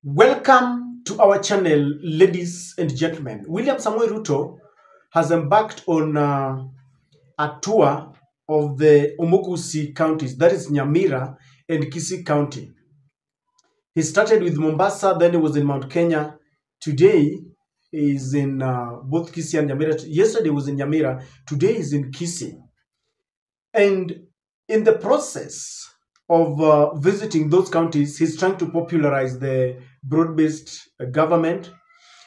Welcome to our channel, ladies and gentlemen. William Samoei Ruto has embarked on a tour of the Omogusi counties, that is Nyamira and Kisii County. He started with Mombasa, then he was in Mount Kenya. Today he is in both Kisii and Nyamira. Yesterday he was in Nyamira, today he is in Kisii. And in the process of visiting those counties, he's trying to popularize the broad-based government.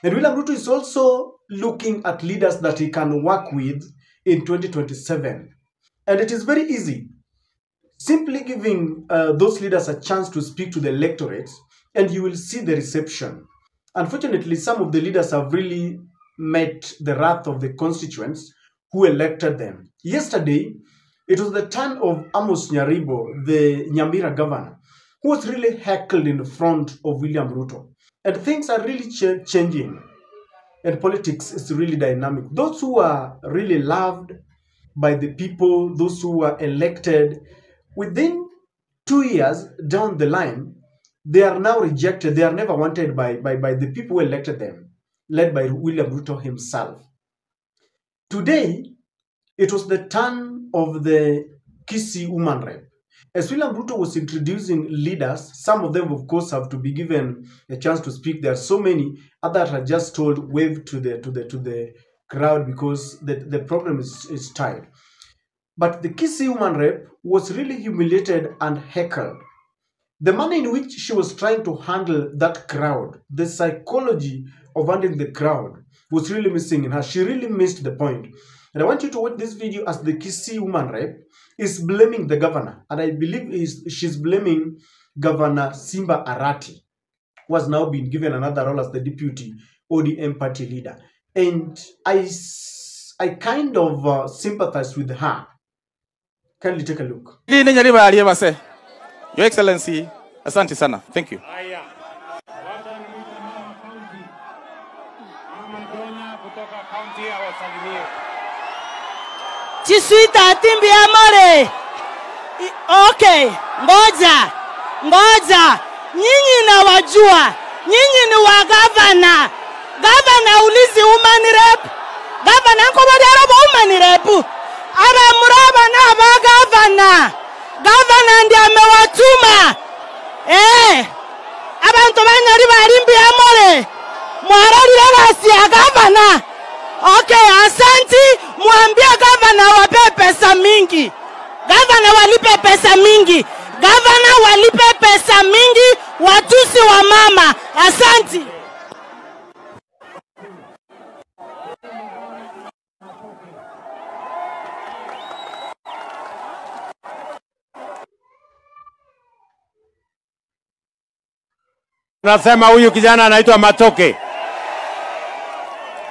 And William Ruto is also looking at leaders that he can work with in 2027. And it is very easy. Simply giving those leaders a chance to speak to the electorate, and you will see the reception. Unfortunately, some of the leaders have really met the wrath of the constituents who elected them. Yesterday, it was the turn of Amos Nyaribo, the Nyamira governor, who was really heckled in front of William Ruto. And things are really changing. And politics is really dynamic. Those who are really loved by the people, those who are elected, within 2 years down the line, they are now rejected. They are never wanted by the people who elected them, led by William Ruto himself. Today, it was the turn of the Kisii woman rep. As William Ruto was introducing leaders, some of them, of course, have to be given a chance to speak. There are so many. Others are just told wave to the crowd because the problem is tired. But the Kisii woman rep was really humiliated and heckled. The manner in which she was trying to handle that crowd, the psychology of handling the crowd, was really missing in her. She really missed the point. And I want you to watch this video as the Kisii woman rep is blaming the governor. And I believe she's blaming Governor Simba Arati, who has now been given another role as the deputy ODM party leader. And I kind of sympathize with her. Kindly take a look. Your Excellency, asante sana. Thank you. Chiswita timbi amore. Okay, ngoja. Nyinyi na wajua. Nyinyi ni wa governor. Governor ulizi woman rep. Governor ko badara woman rep. Ara muraba na ba governor. Governor ndiye amewatuma. Abantu banyari barimbi amore. Mwararira rasi ya governor. Okay, asanti, muambie governor wape pesa mingi. Governor walipe pesa mingi. Governor walipe pesa mingi watusi wa mama. Asanti. Munasema huyu kijana anaitwa Matoke.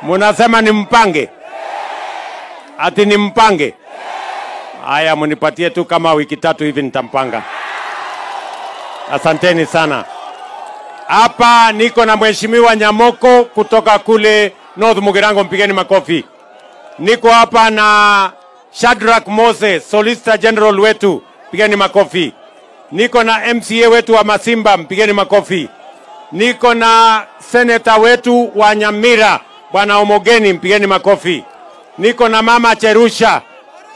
Munasema ni mpange. Ati ni mpange. Haya, munipatie tu kama wiki 3 hivi nitampanga. Asanteni sana. Hapa niko na mheshimiwa Nyamoko kutoka kule North Mugirango, mpigeni makofi. Niko hapa na Shadrack Mose, Solicitor General wetu, mpigeni makofi. Niko na MCA wetu wa Masimba, mpigeni makofi. Niko na Senator wetu wa Nyamira, Bwana Omogeni, mpigeni makofi. Niko na Mama Cherusha,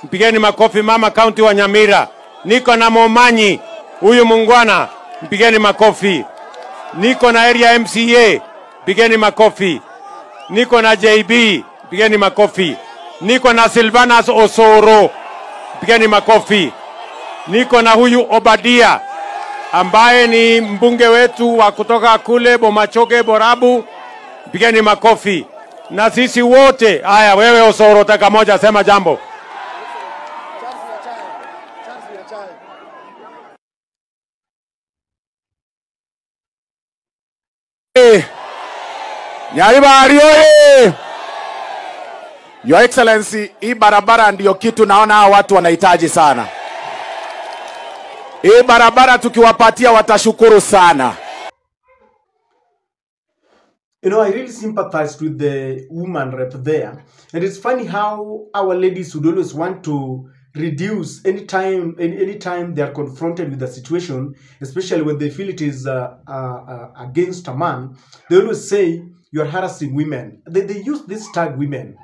mpigeni makofi, Mama County wa Nyamira. Niko na Momanyi, huyu mungwana, mpigeni makofi. Niko na area MCA, mpigeni makofi. Niko na JB, mpigeni makofi. Niko na Silvanas Osoro, mpigeni makofi. Niko na huyu Obadia, ambaye ni mbunge wetu wa kutoka kule Bomachoge Borabu, mpigeni makofi. Na sisi wote, haya wewe Osoro taka moja, sema jambo. Nyaribari oye! Your Excellency, hii barabara ndiyo kitu naona hawa watu wanahitaji sana. Hii barabara tukiwapatia watashukuru sana. You know, I really sympathized with the woman rep there. And it's funny how our ladies would always want to reduce anytime they are confronted with a situation, especially when they feel it is against a man. They always say you are harassing women. They use this tag women.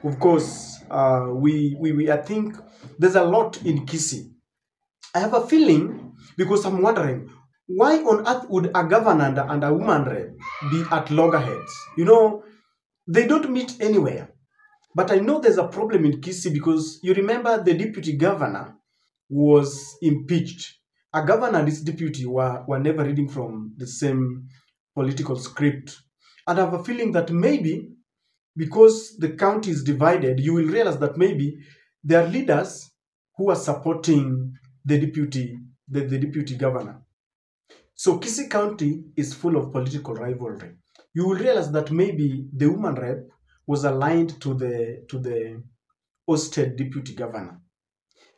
Of course, I think there's a lot in Kisii. I have a feeling, because I'm wondering, why on earth would a governor and a woman rep be at loggerheads? You know, they don't meet anywhere. But I know there's a problem in Kisii, because you remember the deputy governor was impeached. A governor and his deputy were never reading from the same political script. And I have a feeling that maybe because the county is divided, you will realize that maybe there are leaders who are supporting the deputy governor. So Kisii County is full of political rivalry. You will realize that maybe the woman rep was aligned to the ousted deputy governor.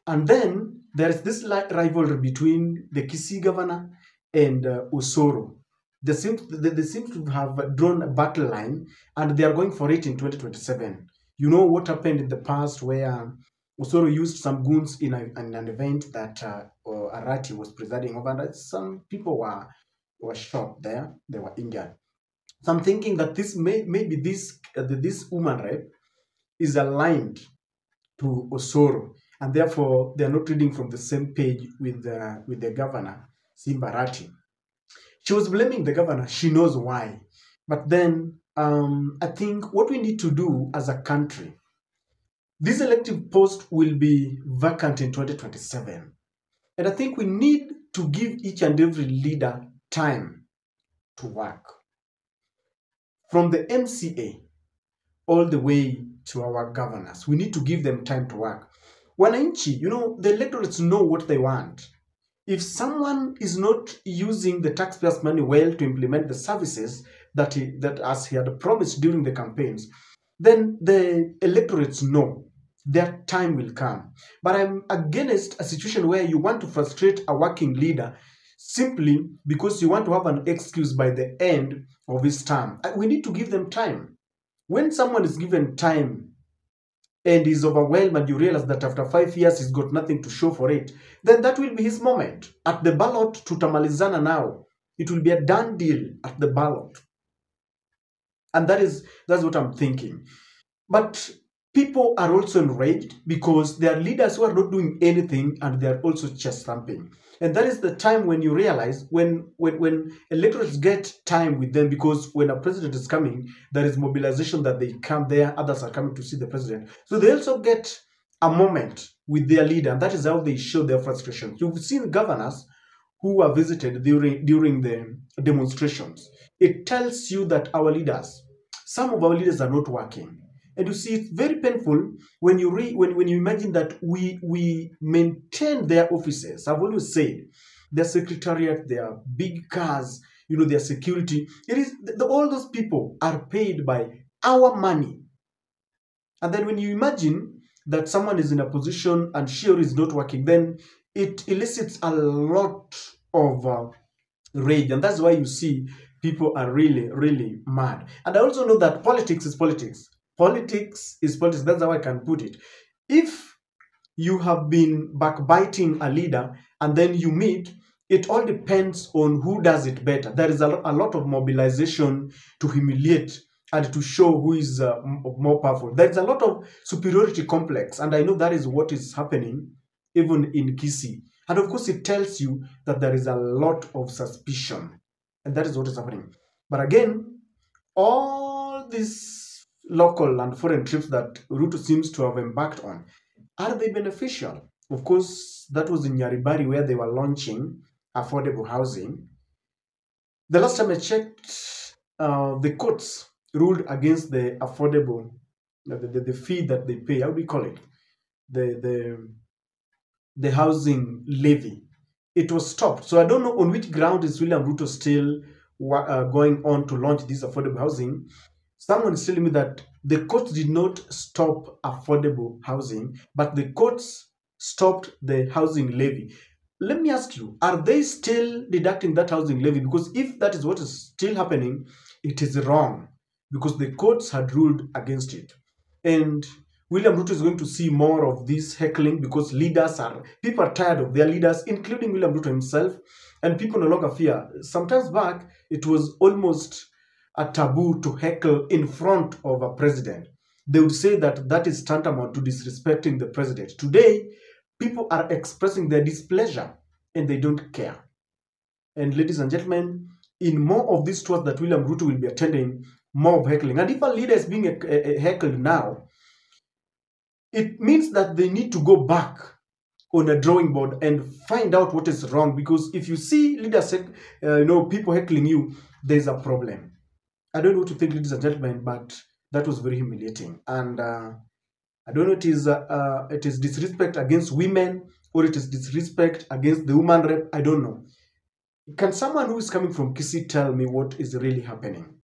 And then there is this rivalry between the Kisii governor and Osoro. They seem to have drawn a battle line, and they are going for it in 2027. You know what happened in the past, where Osoro used some goons in an event that Arati was presiding over, and some people were shot there. They were injured. So I'm thinking that maybe this woman rep is aligned to Osoro, and therefore they are not reading from the same page with the governor, Simba Arati. She was blaming the governor. She knows why. But then I think what we need to do as a country, this elective post will be vacant in 2027. And I think we need to give each and every leader time to work. From the MCA all the way to our governors, we need to give them time to work. Wananchi, you know, the electorates know what they want. If someone is not using the taxpayers' money well to implement the services that as he had promised during the campaigns, then the electorates know their time will come. But I'm against a situation where you want to frustrate a working leader simply because you want to have an excuse by the end of his term. We need to give them time. When someone is given time and is overwhelmed, and you realize that after 5 years he's got nothing to show for it, then that will be his moment. At the ballot, tutamalizana now. It will be a done deal at the ballot. And that's what I'm thinking. But people are also enraged because there are leaders who are not doing anything, and they are also chest thumping. And that is the time when you realize when electorates get time with them, because when a president is coming, there is mobilization that they come there, others are coming to see the president. So they also get a moment with their leader, and that is how they show their frustration. You've seen governors who are visited during the demonstrations. It tells you that some of our leaders are not working. And you see, it's very painful when you imagine that we maintain their offices. I've always said their secretariat, their big cars, you know, their security. All those people are paid by our money. And then when you imagine that someone is in a position and she or is not working, then it elicits a lot of rage. And that's why you see people are really, really mad. And I also know that politics is politics. Politics is politics. That's how I can put it. If you have been backbiting a leader and then you meet, it all depends on who does it better. There is a lot of mobilization to humiliate and to show who is more powerful. There is a lot of superiority complex, and I know that is what is happening even in Kisii. And of course, it tells you that there is a lot of suspicion, and that is what is happening. But again, all these local and foreign trips that Ruto seems to have embarked on, are they beneficial? Of course, that was in Nyaribari where they were launching affordable housing. The last time I checked, the courts ruled against the affordable, the fee that they pay. How do we call it? The housing levy. It was stopped. So I don't know on which ground is William Ruto still going on to launch this affordable housing. Someone is telling me that the courts did not stop affordable housing, but the courts stopped the housing levy. Let me ask you, are they still deducting that housing levy? Because if that is what is still happening, it is wrong, because the courts had ruled against it. And William Ruto is going to see more of this heckling because people are tired of their leaders, including William Ruto himself, and people no longer fear. Sometimes back, it was almost a taboo to heckle in front of a president. They would say that that is tantamount to disrespecting the president. Today, people are expressing their displeasure and they don't care. And ladies and gentlemen, in more of these tours that William Ruto will be attending, more of heckling. And if a leader is being heckled now, it means that they need to go back on a drawing board and find out what is wrong. Because if you see leaders, people heckling you, there's a problem. I don't know what to think, ladies and gentlemen, but that was very humiliating. And I don't know, it is disrespect against women or it is disrespect against the woman rep. I don't know. Can someone who is coming from Kisii tell me what is really happening?